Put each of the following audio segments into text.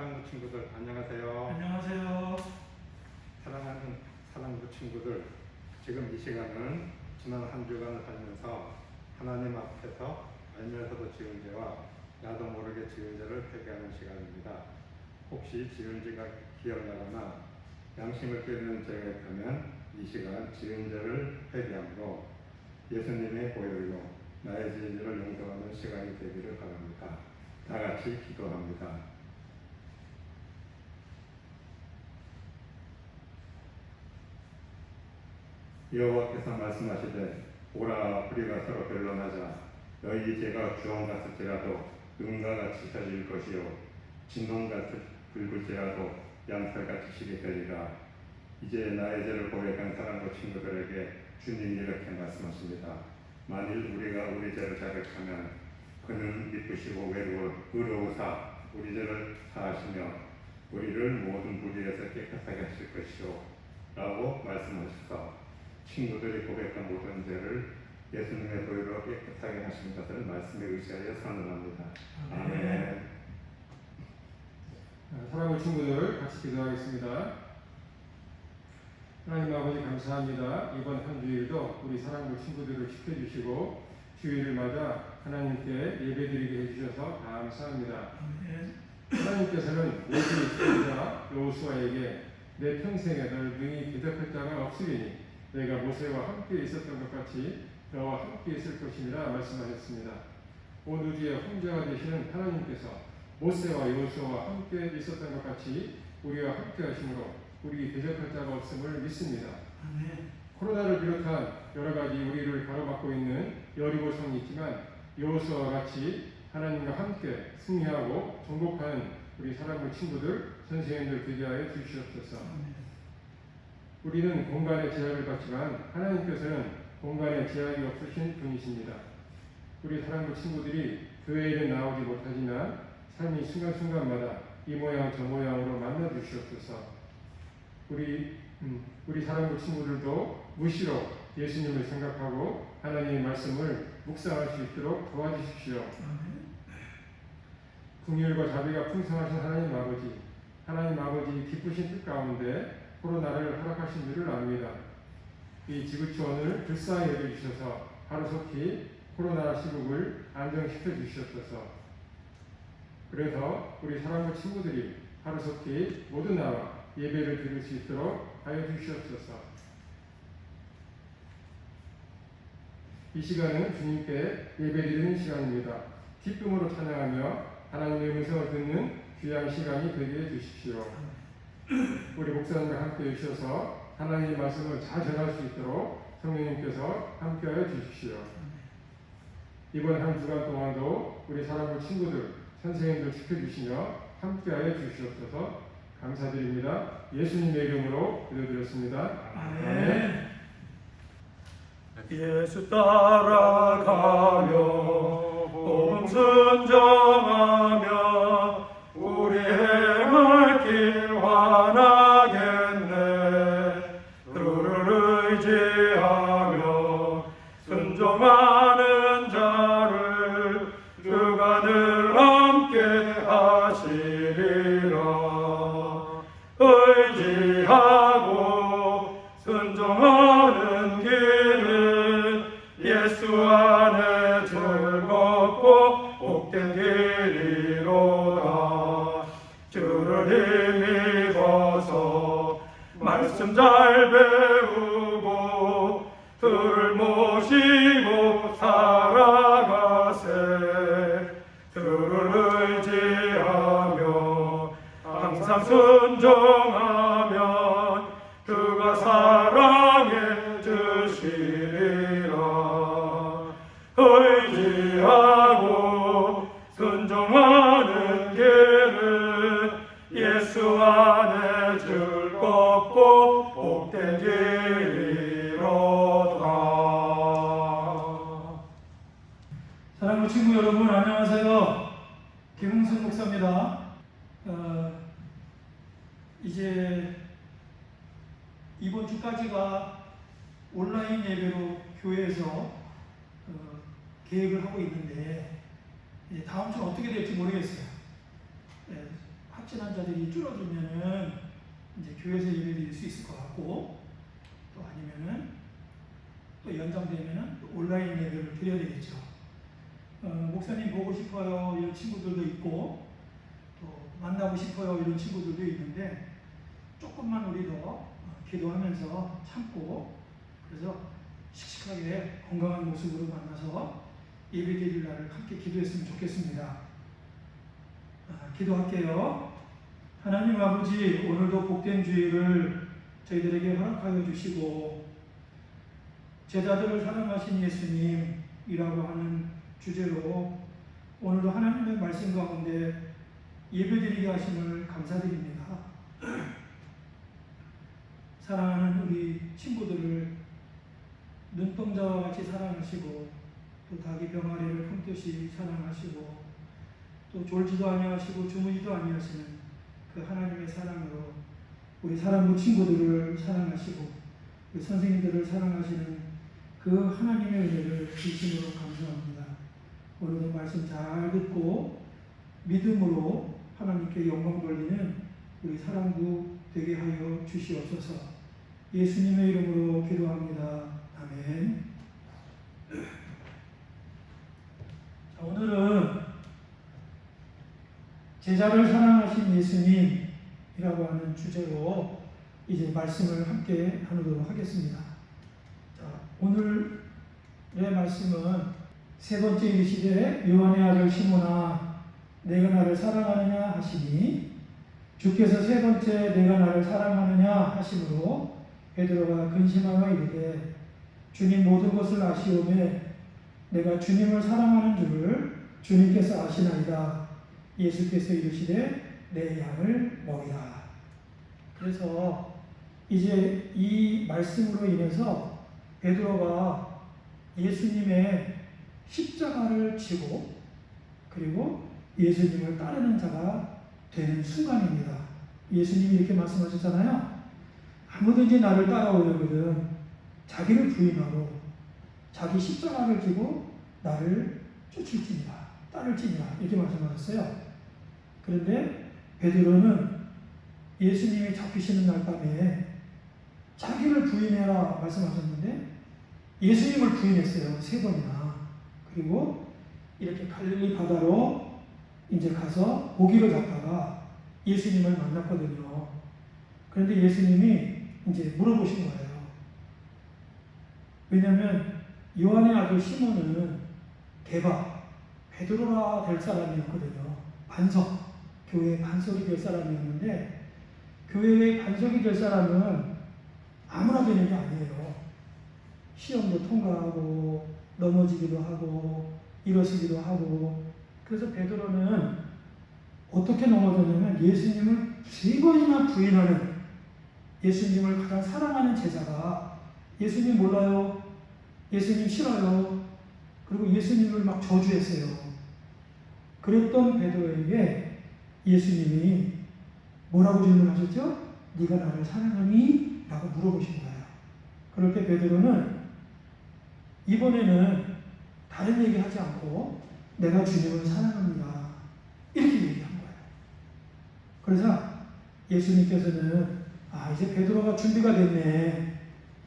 사랑부 친구들 안녕하세요. 안녕하세요. 사랑하는 사랑부 친구들, 지금 이 시간은 지난 한 주간을 살면서 하나님 앞에서 알면서도 지은 죄와 나도 모르게 지은 죄를 회개하는 시간입니다. 혹시 지은 죄가 기억나거나 양심을 깨는 죄가 있다면 이 시간 지은 죄를 회개함으로 예수님의 보혈로 나의 지은 죄를 용서하는 시간이 되기를 바랍니다. 다 같이 기도합니다. 여호와께서 말씀하시되 오라 우리가 서로 변론하자. 너희 죄가 주홍같을지라도 은과 같이 펴질 것이요 진홍같이 붉을지라도 양털같이 시게 되리라. 이제 나의 죄를 고백한 사랑과 친구들에게 주님이 이렇게 말씀하십니다. 만일 우리가 우리 죄를 자백하면 그는 미쁘시고 의로우사 우리 죄를 사하시며 우리를 모든 불의에서 깨끗하게 하실 것이요 라고 말씀하셔서 친구들이 고백한 모든 죄를 예수님의 보혈로 깨끗하게 하신 것을 말씀에 의지하여 선언합니다. 아멘. 사랑하는 친구들 같이 기도하겠습니다. 하나님 아버지 감사합니다. 이번 한 주일도 우리 사랑하는 친구들을 지켜주시고 주일을 맞아 하나님께 예배드리게 해주셔서 감사합니다. 하나님께서는 모세의 선지자 여호수아에게 내 평생에 널 능히 대적할 자가 없으리니 내가 모세와 함께 있었던 것 같이 너와 함께 있을 것이니라 말씀하셨습니다. 온 우주의 황제가 되시는 하나님께서 모세와 여호수아와 함께 있었던 것 같이 우리와 함께 하심으로 우리 대적할 자가 없음을 믿습니다. 코로나를 비롯한 여러 가지 우리를 가로막고 있는 여리고성이 있지만 여호수아와 같이 하나님과 함께 승리하고 정복하는 우리 사랑하는 친구들, 선생님들 되게 하여 주시옵소서. 우리는 공간의 제약을 받지만 하나님께서는 공간의 제약이 없으신 분이십니다. 우리 사랑하는 친구들이 교회에는 나오지 못하지만 삶이 순간순간마다 이 모양 저 모양으로 만나 주시옵소서. 우리 사랑하는 친구들도 무시로 예수님을 생각하고 하나님의 말씀을 묵상할 수 있도록 도와주십시오. 긍휼과 자비가 풍성하신 하나님 아버지 기쁘신 뜻 가운데 코로나를 허락하신 줄을 압니다. 이 지구촌을 불쌍히 여겨주셔서 하루속히 코로나 시국을 안정시켜 주시옵소서. 그래서 우리 사랑하는 친구들이 하루속히 모두 나와 예배를 드릴 수 있도록 하여 주시옵소서. 이 시간은 주님께 예배드리는 시간입니다. 기쁨으로 찬양하며 하나님의 음성을 듣는 귀한 시간이 되게 해주십시오. 우리 목사님과 함께 해주셔서 하나님의 말씀을 잘 전할 수 있도록 성령님께서 함께하여 주십시오. 이번 한 주간 동안도 우리 사랑하는 친구들, 선생님들 지켜주시며 함께하여 주시옵소서. 감사드립니다. 예수님의 이름으로 기도드렸습니다. 아멘. 예수 따라가며 복음 순종하며 우리 행할 길 환하겠네. 주를 의지하며 순종하는 자를 주가 늘 함께 하시리라. 의지하고 순종하는 길은 예수 안에 즐겁고 복된 길이로다. 주를 힘입어서 말씀 잘 배우고 주를 모시고 살아가세. 주를 의지하며 항상 순종하면 그가 사랑해 주시리라. 의지하고 순종하는 길은 예수 안에 즐겁고 복된 길이로다. 사랑하는 친구 여러분 안녕하세요. 김흥선 목사입니다. 이제 이번 주까지가 온라인 예배로 교회에서 계획을 하고 있는데 이제 다음 주는 어떻게 될지 모르겠어요. 확진한 자들이 줄어들면은 이제 교회에서 예배드릴 수 있을 것 같고, 또 아니면은 또 연장되면은 또 온라인 예배를 드려야 되겠죠. 목사님 보고 싶어요 이런 친구들도 있고, 또 만나고 싶어요 이런 친구들도 있는데, 조금만 우리도 기도하면서 참고, 그래서 씩씩하게 건강한 모습으로 만나서 예배드릴 날을 함께 기도했으면 좋겠습니다. 기도할게요. 하나님 아버지, 오늘도 복된 주일을 저희들에게 허락하여 주시고, 제자들을 사랑하신 예수님이라고 하는 주제로 오늘도 하나님의 말씀 가운데 예배드리게 하심을 감사드립니다. 사랑하는 우리 친구들을 눈동자와 같이 사랑하시고, 또 닭이 병아리를 품듯이 사랑하시고, 또 졸지도 아니하시고 주무지도 아니하시는 그 하나님의 사랑으로 우리 사랑부 친구들을 사랑하시고, 우리 선생님들을 사랑하시는 그 하나님의 은혜를 진심으로 감사합니다. 오늘도 말씀 잘 듣고 믿음으로 하나님께 영광 돌리는 우리 사랑부 되게 하여 주시옵소서. 예수님의 이름으로 기도합니다. 아멘. 자, 오늘은 제자를 사랑하신 예수님이라고 하는 주제로 이제 말씀을 함께 나누도록 하겠습니다. 자, 오늘의 말씀은 세 번째 이르시되 요한의 아들 시몬아 내가 나를 사랑하느냐 하시니, 주께서 세 번째 내가 나를 사랑하느냐 하심으로 베드로가 근심하여 이르되 주님 모든 것을 아시오매 내가 주님을 사랑하는 줄을 주님께서 아시나이다. 예수께서 이르시되 내 양을 먹이라. 그래서 이제 이 말씀으로 인해서 베드로가 예수님의 십자가를 지고 그리고 예수님을 따르는 자가 되는 순간입니다. 예수님이 이렇게 말씀하셨잖아요. 아무든지 나를 따라오려거든 자기를 부인하고 자기 십자가를 지고 나를 쫓을지니라, 따를지니라, 이렇게 말씀하셨어요. 그런데 베드로는 예수님이 잡히시는 날 밤에 자기를 부인해라 말씀하셨는데 예수님을 부인했어요. 3번이나. 그리고 이렇게 갈릴리 바다로 이제 가서 고기를 잡다가 예수님을 만났거든요. 그런데 예수님이 이제 물어보신 거예요. 왜냐하면 요한의 아들 시몬은 대박 베드로라 될 사람이었거든요. 반석, 교회의 반석이 될 사람이었는데, 교회의 반석이 될 사람은 아무나 되는 게 아니에요. 시험도 통과하고 넘어지기도 하고 일어서기도 하고. 그래서 베드로는 어떻게 넘어졌냐면 예수님을 3번이나 부인하는, 예수님을 가장 사랑하는 제자가 예수님 몰라요, 예수님 싫어요, 그리고 예수님을 막 저주했어요. 그랬던 베드로에게 예수님이 뭐라고 질문하셨죠? 네가 나를 사랑하니? 라고 물어보신 거예요. 그럴 때 베드로는 이번에는 다른 얘기하지 않고 내가 주님을 사랑합니다, 이렇게 얘기한 거예요. 그래서 예수님께서는 이제 베드로가 준비가 됐네,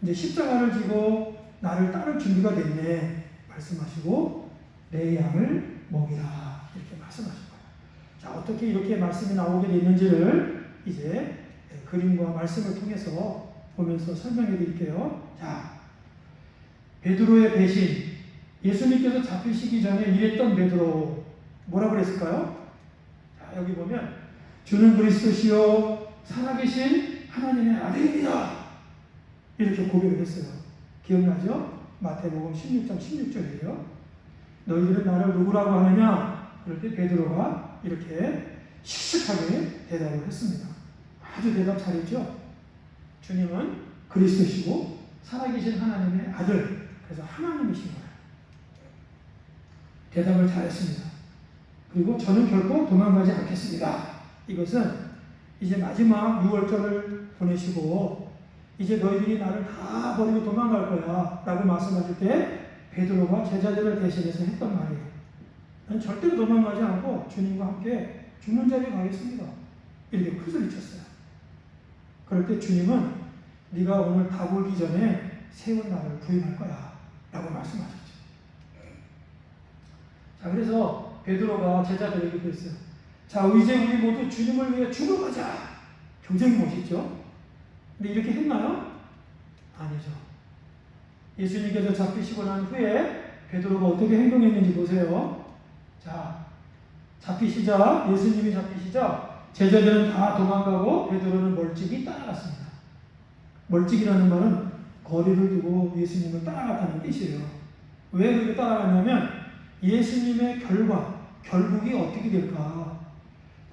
이제 십자가를 지고 나를 따를 준비가 됐네 말씀하시고 내 양을 먹이라 이렇게 말씀하신 거예요. 자, 어떻게 이렇게 말씀이 나오게 됐는지를 이제 그림과 말씀을 통해서 보면서 설명해 드릴게요. 자, 베드로의 배신, 예수님께서 잡히시기 전에 이랬던 베드로 뭐라 그랬을까요? 자, 여기 보면 주는 그리스도시요 살아계신 하나님의 아들입니다, 이렇게 고백을 했어요. 기억나죠? 마태복음 16장 16절이에요. 너희들은 나를 누구라고 하느냐? 그럴 때 베드로가 이렇게 씩씩하게 대답을 했습니다. 아주 대답 잘했죠? 주님은 그리스도시고 살아계신 하나님의 아들, 그래서 하나님이신 거예요. 대답을 잘했습니다. 그리고 저는 결코 도망가지 않겠습니다. 이것은 이제 마지막 6월절을 보내시고 이제 너희들이 나를 다 버리고 도망갈 거야 라고 말씀하실 때 베드로가 제자들을 대신해서 했던 말이에요. 난 절대로 도망가지 않고 주님과 함께 죽는 자리에 가겠습니다. 이렇게 큰 소리 쳤어요. 그럴 때 주님은 네가 오늘 다 울기 전에 세운 나를 부인할 거야 라고 말씀하셨죠. 자, 그래서 베드로가 제자들에게 그랬어요. 자, 이제 우리 모두 주님을 위해 죽어가자. 굉장히 멋있죠? 근데 이렇게 했나요? 아니죠. 예수님께서 잡히시고 난 후에 베드로가 어떻게 행동했는지 보세요. 자, 잡히시자, 예수님이 잡히시자 제자들은 다 도망가고 베드로는 멀찍이 따라갔습니다. 멀찍이라는 말은 거리를 두고 예수님을 따라갔다는 뜻이에요. 왜 그렇게 따라갔냐면 예수님의 결국이 어떻게 될까?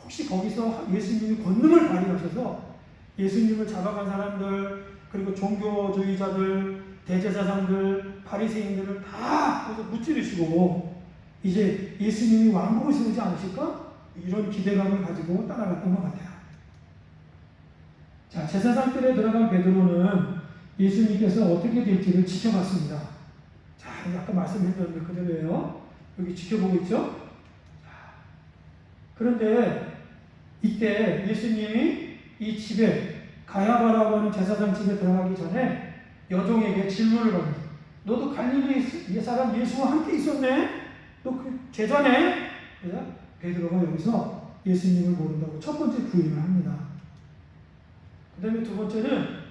혹시 거기서 예수님이 권능을 발휘하셔서 예수님을 잡아간 사람들, 그리고 종교주의자들, 대제사장들, 바리새인들을 다 거기서 무찌르시고 이제 예수님이 왕국을 세우지 않으실까? 이런 기대감을 가지고 따라갔던 것 같아요. 자, 제사장들에 들어간 베드로는 예수님께서 어떻게 될지를 지켜봤습니다. 자, 아까 말씀했던 것 그대로예요. 여기 지켜보고 있죠? 그런데 이때 예수님이 이 집에 가야바라고 하는 제사장 집에 들어가기 전에 여종에게 질문을 받았어요. 너도 갈릴리 사람 예수와 함께 있었네? 너 그 제자네? 그래서 베드로가 여기서 예수님을 모른다고 첫 번째 부인을 합니다. 그 다음에 두 번째는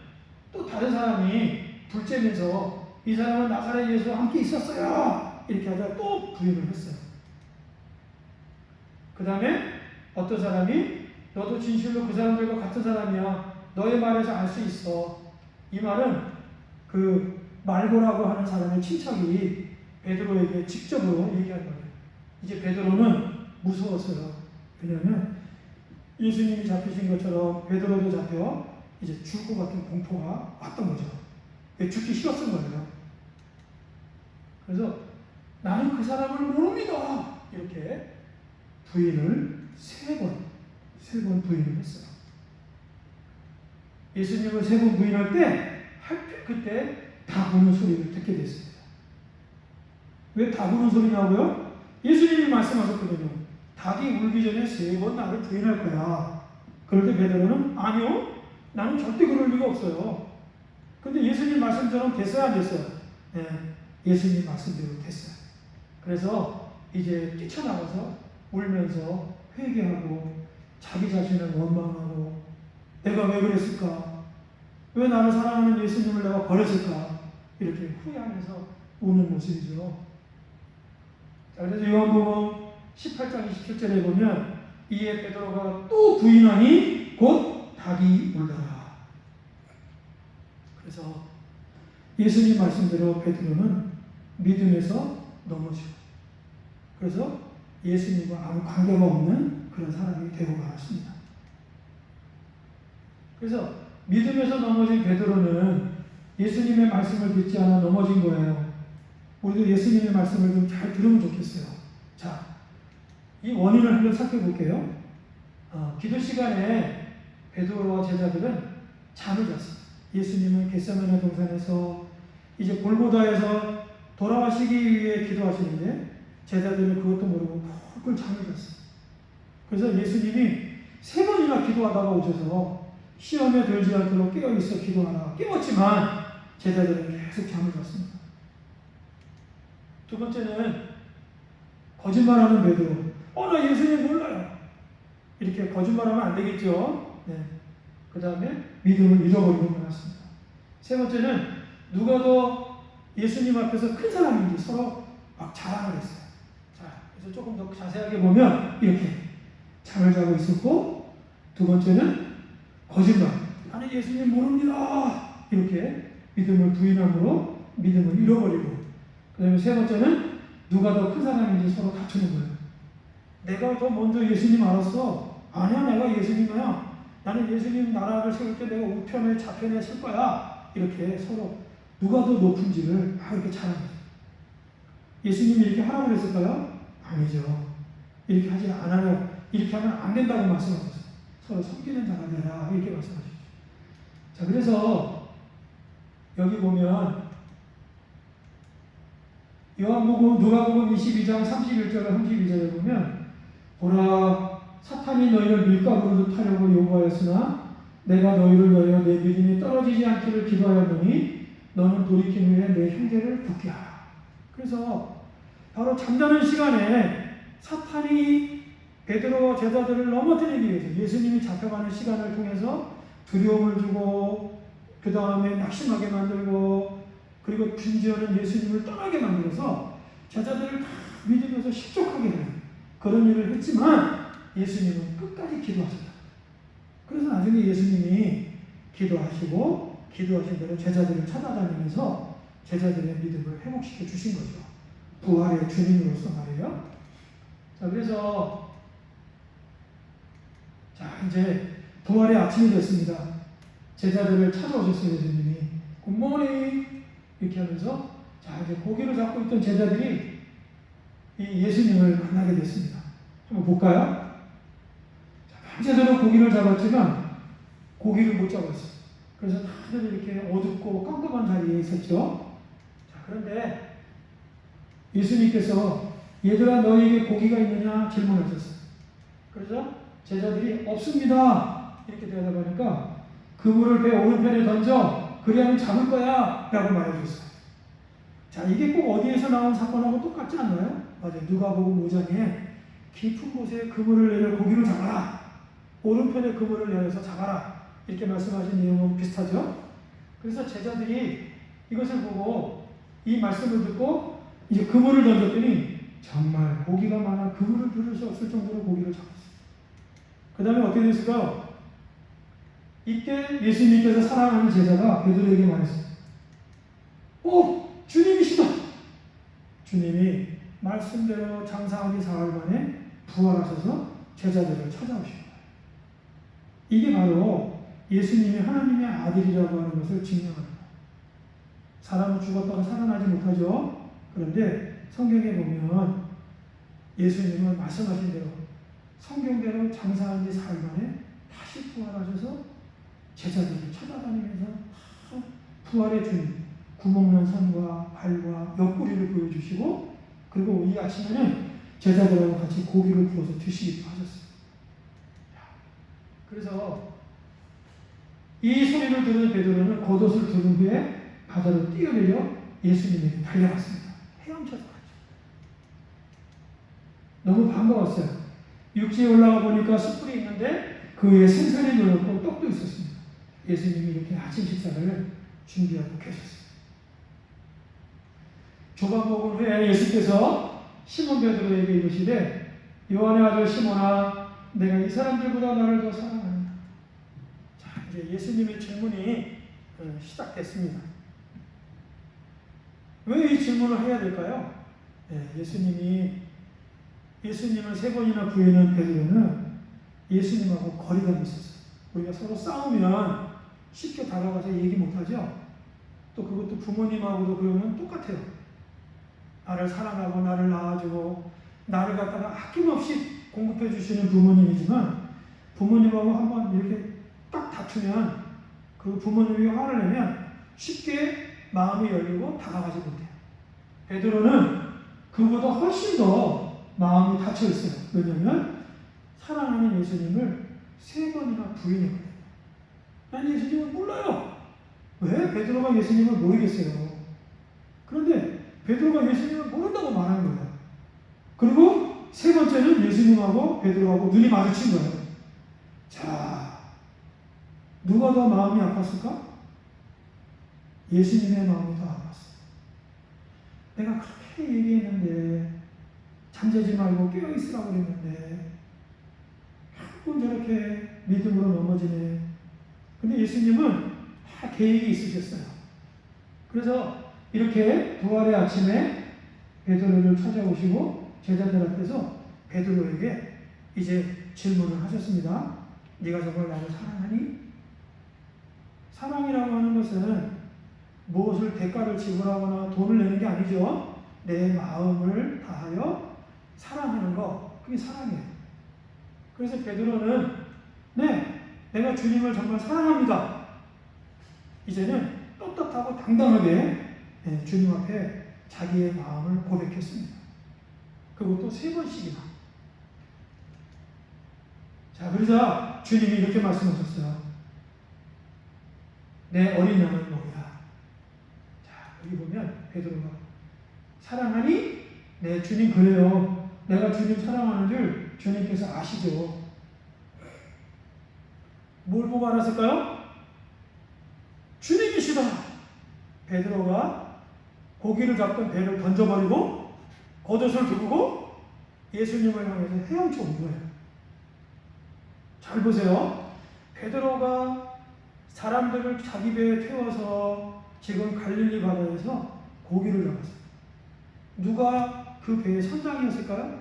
또 다른 사람이 불째면서 이 사람은 나사렛 예수와 함께 있었어요. 이렇게 하다가 또 부인을 했어요. 그 다음에 어떤 사람이 너도 진실로 그 사람들과 같은 사람이야. 너의 말에서 알 수 있어. 이 말은 그 말고라고 하는 사람의 친척이 베드로에게 직접으로 얘기한 거예요. 이제 베드로는 무서웠어요. 왜냐하면 예수님이 잡히신 것처럼 베드로도 잡혀 이제 죽을 것 같은 공포가 왔던 거죠. 죽기 싫었던 거예요. 그래서 나는 그 사람을 모릅니다. 이렇게 부인을 세 번 부인을 했어요. 예수님을 세 번 부인할 때 하필 그때 다구는 소리를 듣게 됐습니다. 왜 다구는 소리냐고요? 예수님이 말씀하셨거든요. 닭이 울기 전에 세 번 나를 부인할 거야. 그럴 때 베드로는 아니요. 나는 절대 그럴 리가 없어요. 근데 예수님 말씀처럼 됐어요, 안 됐어요? 네, 예수님 말씀대로 됐어요. 그래서 이제 뛰쳐나가서 울면서 회개하고 자기 자신을 원망하고 내가 왜 그랬을까? 왜 나를 사랑하는 예수님을 내가 버렸을까? 이렇게 후회하면서 우는 모습이죠. 자, 그래서 요한복음 18장 27절에 보면 이에 베드로가 또 부인하니 곧 닭이 울더라. 그래서 예수님 말씀대로 베드로는 믿음에서 넘어지고 그래서 예수님과 아무 관계가 없는 그런 사람이 되고 말았습니다. 그래서 믿음에서 넘어진 베드로는 예수님의 말씀을 듣지 않아 넘어진 거예요. 우리도 예수님의 말씀을 좀 잘 들으면 좋겠어요. 자, 이 원인을 한번 살펴볼게요. 기도 시간에 베드로와 제자들은 잠을 잤어요. 예수님은 겟세마네 동산에서 이제 골고다에서 돌아가시기 위해 기도하시는데 제자들은 그것도 모르고 꿀꿀 잠을 잤어요. 그래서 예수님이 세 번이나 기도하다가 오셔서 시험에 들지 않도록 깨어있어 기도하라 깨웠지만 제자들은 계속 잠을 잤습니다. 두 번째는 거짓말하는 베드로. 나 예수님 몰라요. 이렇게 거짓말하면 안 되겠죠. 네. 그 다음에 믿음을 잃어버리고 말았습니다. 세 번째는 누가 더 예수님 앞에서 큰 사람인지 서로 막 자랑을 했어요. 자, 그래서 조금 더 자세하게 보면 이렇게 잠을 자고 있었고, 두 번째는 거짓말. 나는 예수님 모릅니다. 이렇게 믿음을 부인함으로 믿음을 잃어버리고, 그 다음에 세 번째는 누가 더 큰 사람인지 서로 다투는 거예요. 내가 더 먼저 예수님 알았어. 아니야, 내가 예수님이야. 나는 예수님 나라를 세울 때 내가 우편에 좌편에 설 거야. 이렇게 서로 누가 더 높은지를 막 이렇게 자랑해요. 예수님이 이렇게 하라고 그랬을까요? 아니죠. 이렇게 하지 않아요. 이렇게 하면 안 된다고 말씀하셨어요. 서로 섬기는 자가 되라. 이렇게 말씀하셨죠. 자, 그래서 여기 보면 요한복음 누가복음 22장 31절 32절에 보면 보라 사탄이 너희를 밀가루로 타려고 요구하였으나 내가 너희를 위하여 내 믿음이 떨어지지 않기를 기도하였노니 너는 돌이킨 후에 내 형제를 붙게 하라. 그래서 바로 잠자는 시간에 사탄이 베드로와 제자들을 넘어뜨리기 위해서 예수님이 잡혀가는 시간을 통해서 두려움을 주고 그 다음에 낙심하게 만들고 그리고 심지어는 예수님을 떠나게 만들어서 제자들을 다 믿으면서 실족하게 하는 그런 일을 했지만 예수님은 끝까지 기도하셨다. 그래서 나중에 예수님이 기도하시고 기도하신 대로 제자들을 찾아다니면서 제자들의 믿음을 회복시켜 주신 거죠. 부활의 주님으로서 말이에요. 자, 그래서 이제 부활의 아침이 됐습니다. 제자들을 찾아오셨어요. 예수님이 굿모닝 이렇게 하면서 이제 고기를 잡고 있던 제자들이 이 예수님을 만나게 됐습니다. 한번 볼까요? 밤새도록 고기를 잡았지만 고기를 못 잡았어요. 그래서 다들 이렇게 어둡고 깜깜한 자리에 있었죠. 그런데 예수님께서 얘들아 너희에게 고기가 있느냐 질문하셨어요. 그래서 제자들이 없습니다 이렇게 대답하니까 그물을 배 오른편에 던져 그리하면 잡을 거야 라고 말해줬어요. 자, 이게 꼭 어디에서 나온 사건하고 똑같지 않나요? 맞아요. 누가복음 5장에 깊은 곳에 그물을 내려 고기를 잡아라, 오른편에 그물을 내려서 잡아라 이렇게 말씀하신 내용은 비슷하죠. 그래서 제자들이 이것을 보고 이 말씀을 듣고 이제 그물을 던졌더니 정말 고기가 많아 그물을 들을 수 없을 정도로 고기를 잡았어요. 그 다음에 어떻게 됐을까요? 이때 예수님께서 사랑하는 제자가 베드로에게 말했어요. 주님이시다. 주님이 말씀대로 장사하기 사흘 만에 부활하셔서 제자들을 찾아오신 거예요. 이게 바로 예수님이 하나님의 아들이라고 하는 것을 증명합니다. 사람은 죽었다가 살아나지 못하죠. 그런데 성경에 보면 예수님은 말씀하신 대로 성경대로 장사한 지 사흘 만에 다시 부활하셔서 제자들을 찾아다니면서 부활의 주님, 구멍난 손과 발과 옆구리를 보여주시고 그리고 이 아침에는 제자들하고 같이 고기를 구워서 드시기도 하셨어요. 그래서 이 소리를 들은 베드로는 겉옷을 두른 후에 바다로 뛰어내려 예수님에게 달려갔습니다. 헤엄쳐서 갔죠. 너무 반가웠어요. 육지에 올라가 보니까 숯불이 있는데 그 위에 생선이 놓였고 떡도 있었습니다. 예수님이 이렇게 아침 식사를 준비하고 계셨어요. 조각 먹은 후에 예수께서 시몬 베드로에게 이르시되 요한의 아들 시몬아 내가 이 사람들보다 너를 더 사랑한다. 자, 이제 예수님의 질문이 시작됐습니다. 왜 이 질문을 해야 될까요? 예수님을 세 번이나 부인한 베드로는 예수님하고 거리감이 있었어요. 우리가 서로 싸우면 쉽게 다가가서 얘기 못하죠. 또 그것도 부모님하고도 그러면 똑같아요. 나를 사랑하고 나를 낳아주고 나를 갖다가 아낌없이 공급해 주시는 부모님이지만 부모님하고 한번 이렇게 딱 다투면 그 부모님이 화를 내면 쉽게 마음이 열리고 다가가지 못해요. 베드로는 그보다 훨씬 더 마음이 닫혀 있어요. 왜냐하면 사랑하는 예수님을 세 번이나 부인했거든요. 난 예수님을 몰라요. 왜? 베드로가 예수님을 모르겠어요. 그런데 베드로가 예수님을 모른다고 말한 거예요. 그리고 세 번째는 예수님하고 베드로하고 눈이 마주친 거예요. 자, 누가 더 마음이 아팠을까? 예수님의 마음이 더 아팠어요. 내가 그렇게 얘기했는데 잠자지 말고 깨어있으라고 그랬는데 한번 저렇게 믿음으로 넘어지네. 근데 예수님은 다 계획이 있으셨어요. 그래서 이렇게 부활의 아침에 베드로를 찾아오시고 제자들 앞에서 베드로에게 이제 질문을 하셨습니다. 네가 정말 나를 사랑하니? 사랑이라고 하는 것은 무엇을 대가를 지불하거나 돈을 내는 게 아니죠. 내 마음을 다하여 사랑하는 거, 그게 사랑이에요. 그래서 베드로는 네, 내가 주님을 정말 사랑합니다. 이제는 떳떳하고 당당하게 주님 앞에 자기의 마음을 고백했습니다. 그것도 세 번씩이나. 자, 그러자 주님이 이렇게 말씀하셨어요. 내 어린 양을 먹이라. 자, 여기 보면 베드로가 사랑하니? 네, 주님 그래요. 내가 주님 사랑하는 줄 주님께서 아시죠. 뭘 보고 알았을까요? 주님이시다. 베드로가 고기를 잡던 배를 던져버리고 겉옷을 두고 예수님을 향해서 헤엄쳐 온 거예요. 잘 보세요. 베드로가 사람들을 자기 배에 태워서 지금 갈릴리 바다에서 고기를 잡았어요. 누가 그 배의 선장이었을까요?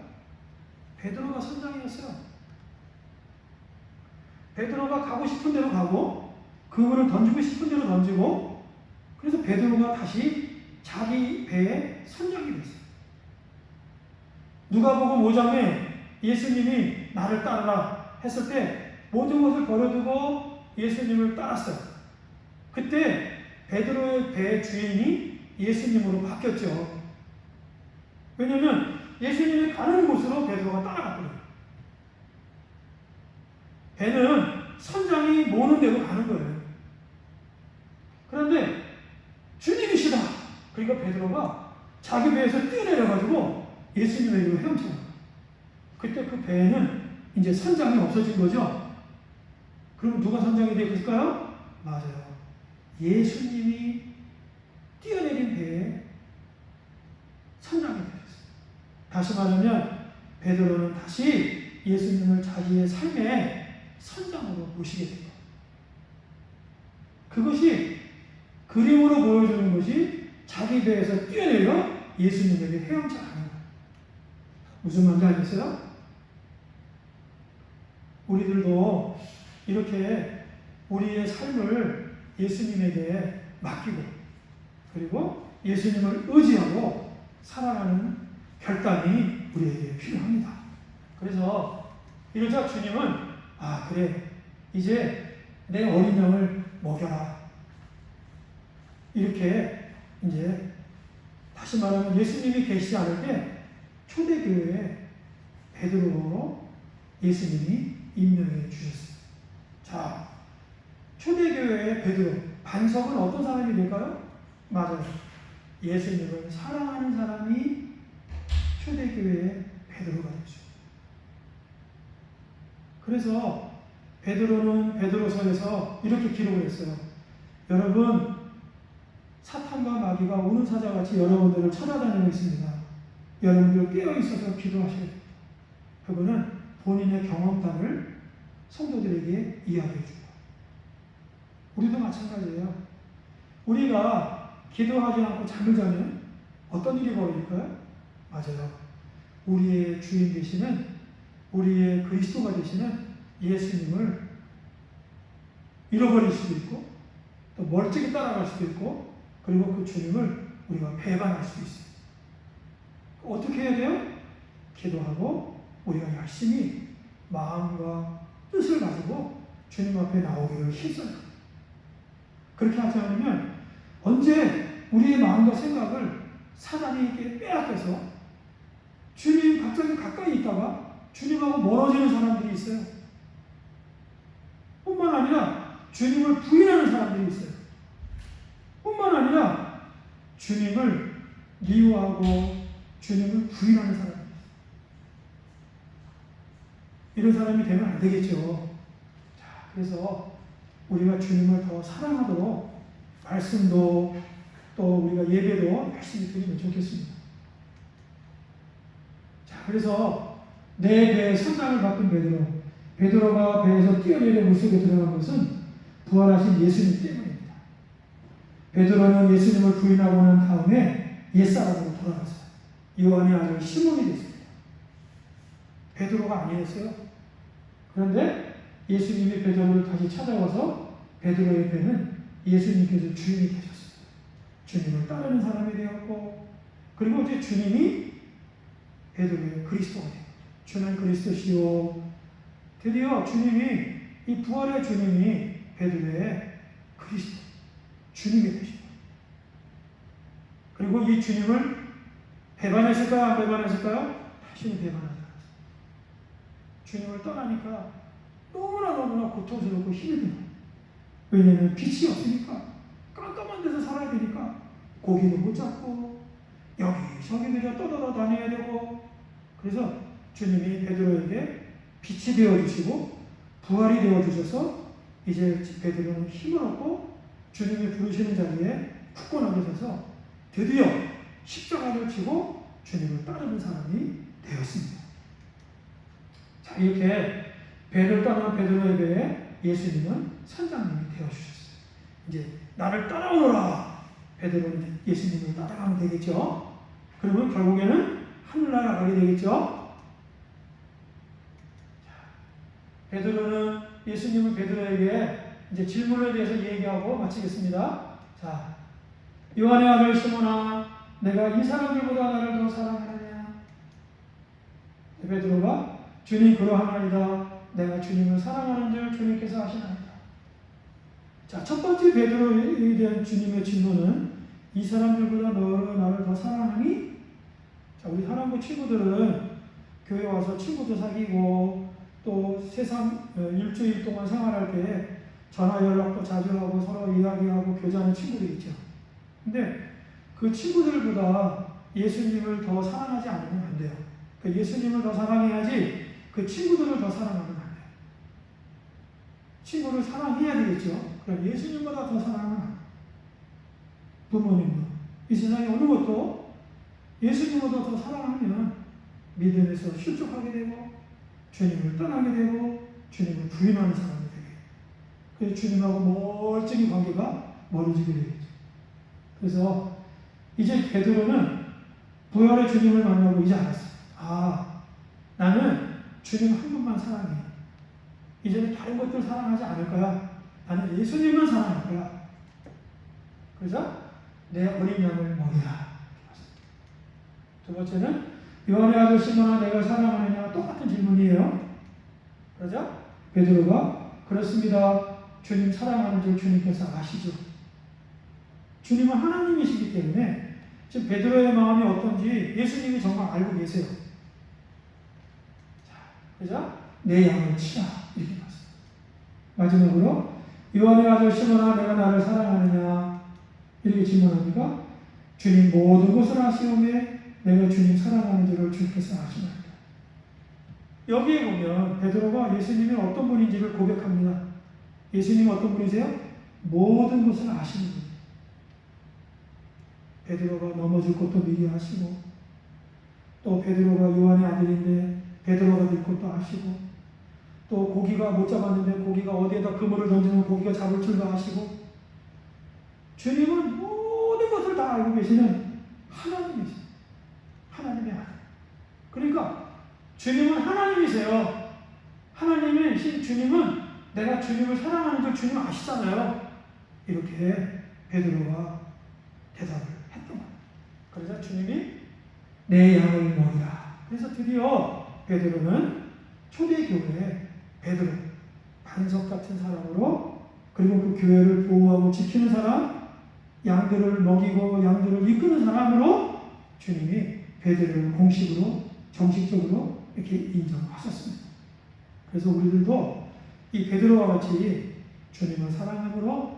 베드로가 선장이었어요. 베드로가 가고 싶은 대로 가고 그물을 던지고 싶은 대로 던지고 그래서 베드로가 다시 자기 배의 선장이 됐어요. 누가복음 5장에 예수님이 나를 따르라 했을 때 모든 것을 버려두고 예수님을 따랐어요. 그때 베드로의 배의 주인이 예수님으로 바뀌었죠. 왜냐하면 예수님이 가는 곳으로 베드로가 따라갔거든요. 배는 선장이 모는 대로 가는 거예요. 그런데 주님이시다. 그러니까 베드로가 자기 배에서 뛰어내려가지고 예수님에게로 헤엄쳐요. 그때 그 배에는 이제 선장이 없어진 거죠. 그럼 누가 선장이 되었을까요? 맞아요. 예수님이 뛰어내린 배에 선장이 되었어요. 다시 말하면 베드로는 다시 예수님을 자기의 삶의 선장으로 모시게 된 거예요. 그것이 그림으로 보여주는 것이 자기 배에서 뛰어내려 예수님에게 헤엄쳐가는 거예요. 무슨 말인지 알겠어요? 우리들도 이렇게 우리의 삶을 예수님에게 맡기고 그리고 예수님을 의지하고 살아가는 결단이 우리에게 필요합니다. 그래서 이러자 주님은 그래 이제 내 어린 양을 먹여라. 이렇게 이제 다시 말하면 예수님이 계시지 않을 때 초대교회에 베드로로 예수님이 임명해 주셨어요. 자, 초대교회의 베드로 반석은 어떤 사람이 될까요? 맞아요. 예수님을 사랑하는 사람이 초대교회의 베드로가 되죠. 그래서 베드로는 베드로서에서 이렇게 기록을 했어요. 여러분, 사탄과 마귀가 우는 사자같이 여러분들을 찾아다니고 있습니다. 여러분들 깨어있어서 기도하셔야 됩니다. 그거는 본인의 경험담을 성도들에게 이야기해 줍니다. 우리도 마찬가지예요. 우리가 기도하지 않고 잠을 자면 어떤 일이 벌어질까요? 맞아요. 우리의 주인 되시는 우리의 그리스도가 되시는 예수님을 잃어버릴 수도 있고 또 멀찍이 따라갈 수도 있고 그리고 그 주님을 우리가 배반할 수도 있어요. 어떻게 해야 돼요? 기도하고 우리가 열심히 마음과 뜻을 가지고 주님 앞에 나오기를 힘써요. 그렇게 하지 않으면 언제 우리의 마음과 생각을 사단이 이렇게 빼앗겨서 주님 갑자기 가까이 있다가 주님하고 멀어지는 사람들이 있어요. 뿐만 아니라 주님을 부인하는 사람들이 있어요. 뿐만 아니라 주님을 미워하고 주님을 부인하는 사람들이 있어요. 이런 사람이 되면 안 되겠죠. 자, 그래서 우리가 주님을 더 사랑하도록 말씀도 또 우리가 예배도 열심히 드리면 좋겠습니다. 자, 그래서 내 배에 선장을 맡은 베드로가 배에서 뛰어내려 물속에 들어간 것은 부활하신 예수님 때문입니다. 베드로는 예수님을 부인하고 난 다음에 옛사람으로 돌아갔어요. 요한의 아들 시몬이 됐습니다. 베드로가 아니었어요. 그런데 예수님이 베드로를 다시 찾아와서 베드로의 배는 예수님께서 주인이 되셨습니다. 주님을 따르는 사람이 되었고 그리고 이제 주님이 베드로의 그리스도가 되었고 주는 그리스도시요. 드디어 주님이 이 부활의 주님이 베드로의 그리스도 주님이 되십니다. 그리고 이 주님을 배반했을까요? 안 배반했을까요? 다시는 배반하지 않았습니다. 주님을 떠나니까 너무나 고통스럽고 힘이 들어요. 왜냐하면 빛이 없으니까, 깜깜한 데서 살아야 되니까 고기도 못 잡고 여기저기 들여 떠돌아다녀야 되고. 그래서 주님이 베드로에게 빛이 되어주시고 부활이 되어주셔서 이제 베드로는 힘을 얻고 주님이 부르시는 자리에 굳건하게 서서 드디어 십자가를 지고 주님을 따르는 사람이 되었습니다. 자, 이렇게 배를 떠난 베드로에게 예수님은 선장님이 되어주셨어요. 이제 나를 따라오너라. 베드로는 예수님을 따라가면 되겠죠. 그러면 결국에는 하늘나라 가게 되겠죠. 베드로는 예수님은 베드로에게 이제 질문에 대해서 얘기하고 마치겠습니다. 자, 요한의 아들 시몬아, 내가 이 사람들보다 나를 더 사랑하느냐? 베드로가 주님 그러하나이다. 내가 주님을 사랑하는 줄 주님께서 아시나이다. 자, 첫 번째 베드로에 대한 주님의 질문은 이 사람들보다 나를 더 사랑하니? 자, 우리 사랑부 친구들은 교회 와서 친구도 사귀고 또 세상 일주일 동안 생활할 때 전화 연락도 자주 하고 서로 이야기하고 교제하는 친구들이 있죠. 근데 그 친구들보다 예수님을 더 사랑하지 않으면 안 돼요. 그러니까 예수님을 더 사랑해야지 그 친구들을 더 사랑하면 안 돼요. 친구를 사랑해야 되겠죠. 그럼 예수님보다 더 사랑하면 안 돼요. 부모님도 이 세상에 어느 것도 예수님보다 더 사랑하면 믿음에서 실족하게 되고 주님을 떠나게 되고 주님을 부인하는 사람이 되게 돼요. 그래서 주님하고 멀쩡히 관계가 멀어지게 되겠죠. 그래서 이제 베드로는 부활의 주님을 만나고 이제 알았어요. 아, 나는 주님 한 분만 사랑해. 이제는 다른 것들 사랑하지 않을 거야. 나는 예수님만 사랑할 거야. 그래서 내 어린 양을 먹이라. 두 번째는 요한의 아들 시몬아, 내가 사랑하느냐? 똑같은 질문이에요. 그러자 베드로가 그렇습니다. 주님 사랑하는 줄 주님께서 아시죠. 주님은 하나님이시기 때문에 지금 베드로의 마음이 어떤지 예수님이 정말 알고 계세요. 자, 그러자 내 양을 치라 이렇게 말씀합니다. 마지막으로 요한의 아들 시몬아, 내가 나를 사랑하느냐? 이렇게 질문하니까 주님 모든 것을 아시오매 내가 주님 사랑하는 줄을 주께서 아시나이다. 여기에 보면 베드로가 예수님이 어떤 분인지를 고백합니다. 예수님은 어떤 분이세요? 모든 것을 아시는 분이에요. 베드로가 넘어질 것도 미리 아시고 또 베드로가 요한의 아들인데 베드로가 될 것도 아시고 또 고기가 못 잡았는데 고기가 어디에다 그물을 던지면 고기가 잡을 줄도 아시고 주님은 모든 것을 다 알고 계시는 하나님이세요. 하나님의 아들. 그러니까 주님은 하나님이세요. 하나님이신 주님은 내가 주님을 사랑하는 줄 주님 아시잖아요. 이렇게 베드로가 대답을 했던 거예요. 그래서 주님이 내 양을 먹이라. 그래서 드디어 베드로는 초대교회 베드로, 반석 같은 사람으로, 그리고 그 교회를 보호하고 지키는 사람, 양들을 먹이고 양들을 이끄는 사람으로 주님이 베드로를 공식으로 정식적으로 이렇게 인정하셨습니다. 그래서 우리들도 이 베드로와 같이 주님을 사랑함으로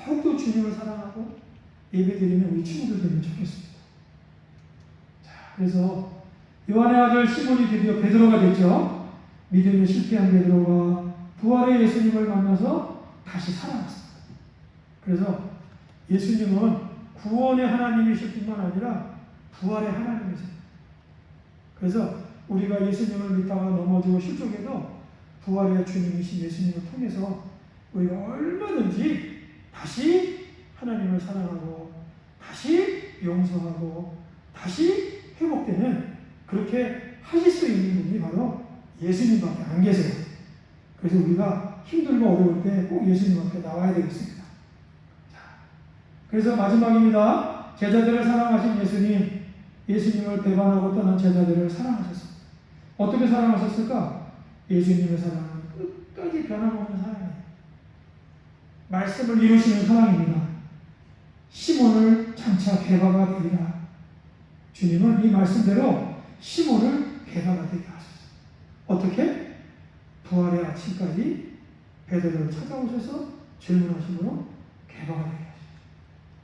더욱더 주님을 사랑하고 예배드리는 우리 친구들 되면 좋겠습니다. 자, 그래서 요한의 아들 시몬이 드디어 베드로가 됐죠. 믿음에 실패한 베드로가 부활의 예수님을 만나서 다시 살아났습니다. 그래서 예수님은 구원의 하나님이실 뿐만 아니라 부활의 하나님이세요. 그래서 우리가 예수님을 믿다가 넘어지고 실족해도 부활의 주님이신 예수님을 통해서 우리가 얼마든지 다시 하나님을 사랑하고 다시 용서하고 다시 회복되는, 그렇게 하실 수 있는 분이 바로 예수님밖에 안 계세요. 그래서 우리가 힘들고 어려울 때 꼭 예수님 앞에 나와야 되겠습니다. 자, 그래서 마지막입니다. 제자들을 사랑하신 예수님, 예수님을 배반하고 떠난 제자들을 사랑하셨습니다. 어떻게 사랑하셨을까? 예수님의 사랑은 끝까지 변함없는 사랑이에요. 말씀을 이루시는 사랑입니다. 시몬을 장차 베바가 되리라. 주님은 이 말씀대로 시몬을 베바가 되게 하셨어요. 어떻게? 부활의 아침까지 베드로를 찾아오셔서 질문하심으로 개방하게 하십니다.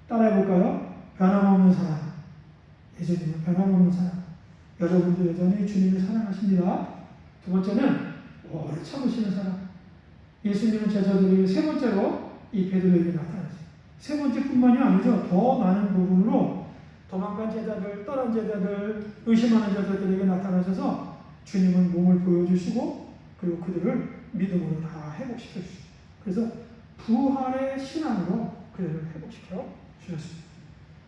따라해볼까요? 변함없는 사랑. 예수님은 변함없는 사랑. 여러분도 여전히 주님을 사랑하십니다. 두 번째는 오래 참으시는 사랑. 예수님은 제자들에게 세 번째로 이 베드로에게 나타나셨어요. 세 번째뿐만이 아니죠. 더 많은 부분으로 도망간 제자들, 떠난 제자들, 의심하는 제자들에게 나타나셔서 주님은 몸을 보여주시고 그리고 그들을 믿음으로 다 회복시켜 주십니다. 그래서 부활의 신앙으로 그들을 회복시켜 주셨습니다.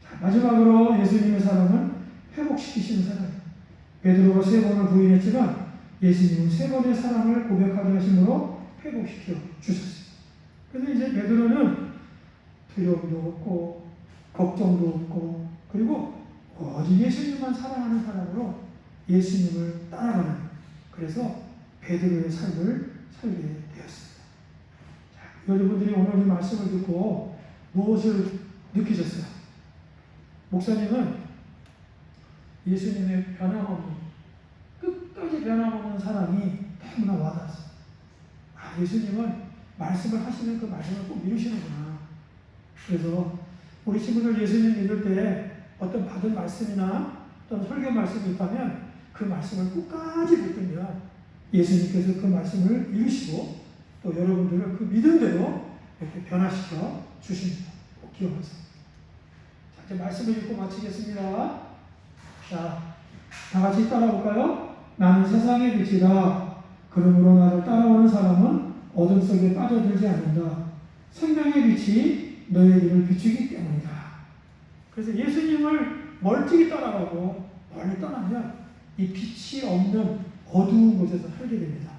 자, 마지막으로 예수님의 사랑은 회복시키시는 사랑이에요. 베드로가 세 번을 부인했지만 예수님은 세 번의 사랑을 고백하게 하심으로 회복시켜 주셨어요. 그래서 이제 베드로는 두려움도 없고 걱정도 없고 그리고 오직 예수님만 사랑하는 사람으로 예수님을 따라가는 그래서 베드로의 삶을 살게 되었습니다. 자, 여러분들이 오늘 이 말씀을 듣고 무엇을 느끼셨어요? 목사님은 예수님의 변함없는 끝까지 변함없는 사랑이 너무나 와닿았어요. 아, 예수님은 말씀을 하시면 그 말씀을 꼭 이루시는구나. 그래서 우리 친구들 예수님 믿을 때 어떤 받은 말씀이나 어떤 설교 말씀이 있다면 그 말씀을 끝까지 붙들면 예수님께서 그 말씀을 이루시고 또 여러분들을 그 믿음대로 이렇게 변화시켜 주십니다. 꼭 기억하세요. 자, 이제 말씀을 읽고 마치겠습니다. 자, 다 같이 따라볼까요? 나는 세상의 빛이다. 그러므로 나를 따라오는 사람은 어둠 속에 빠져들지 않는다. 생명의 빛이 너의 길을 비추기 때문이다. 그래서 예수님을 멀찍이 따라가고 멀리 떠나면 이 빛이 없는 어두운 곳에서 살게 됩니다.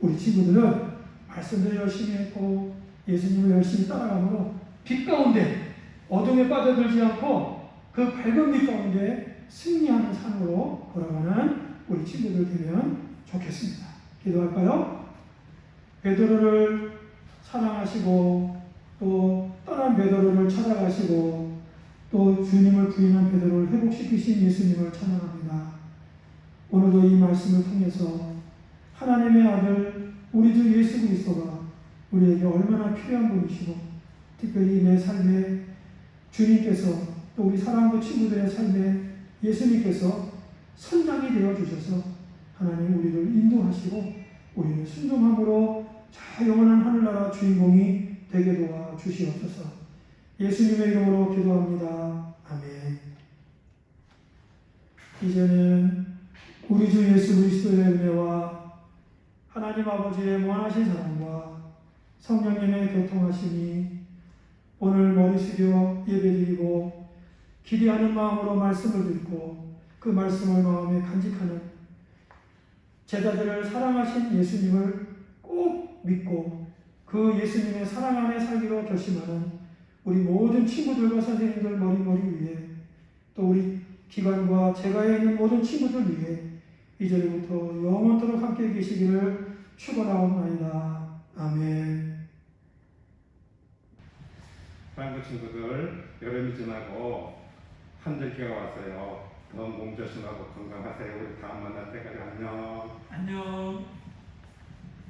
우리 친구들은 말씀을 열심히 했고 예수님을 열심히 따라가므로 빛 가운데 어둠에 빠져들지 않고 그 밝은 빛 가운데 승리하는 삶으로 걸어가는 우리 친구들 되면 좋겠습니다. 기도할까요? 베드로를 사랑하시고 또 떠난 베드로를 찾아가시고 또 주님을 부인한 베드로를 회복시키신 예수님을 찬양합니다. 오늘도 이 말씀을 통해서 하나님의 아들 우리 주 예수 그리스도가 우리에게 얼마나 필요한 분이시고 특별히 내 삶에 주님께서 또 우리 사랑하는 친구들의 삶에 예수님께서 선장이 되어 주셔서 하나님 우리를 인도하시고 우리를 순종함으로 저 영원한 하늘나라 주인공이 되게 도와 주시옵소서. 예수님의 이름으로 기도합니다. 아멘. 이제는 우리 주 예수 그리스도의 은혜와 하나님 아버지의 무한하신 사랑과 성령님의 교통하심이 오늘 머리 숙여 예배드리고 기대하는 마음으로 말씀을 듣고 그 말씀을 마음에 간직하는 제자들을 사랑하신 예수님을 꼭 믿고 그 예수님의 사랑 안에 살기로 결심하는 우리 모든 친구들과 선생님들 머리 위에 또 우리 기관과 제가에 있는 모든 친구들 위해 이제부터 영원토록 함께 계시기를 축원하옵나이다. 아멘. 사랑하는 친구들, 여름이 지나고 한절기가 왔어요. 더 몸 조심하고 건강하세요. 우리 다음 만날 때까지 안녕. 안녕.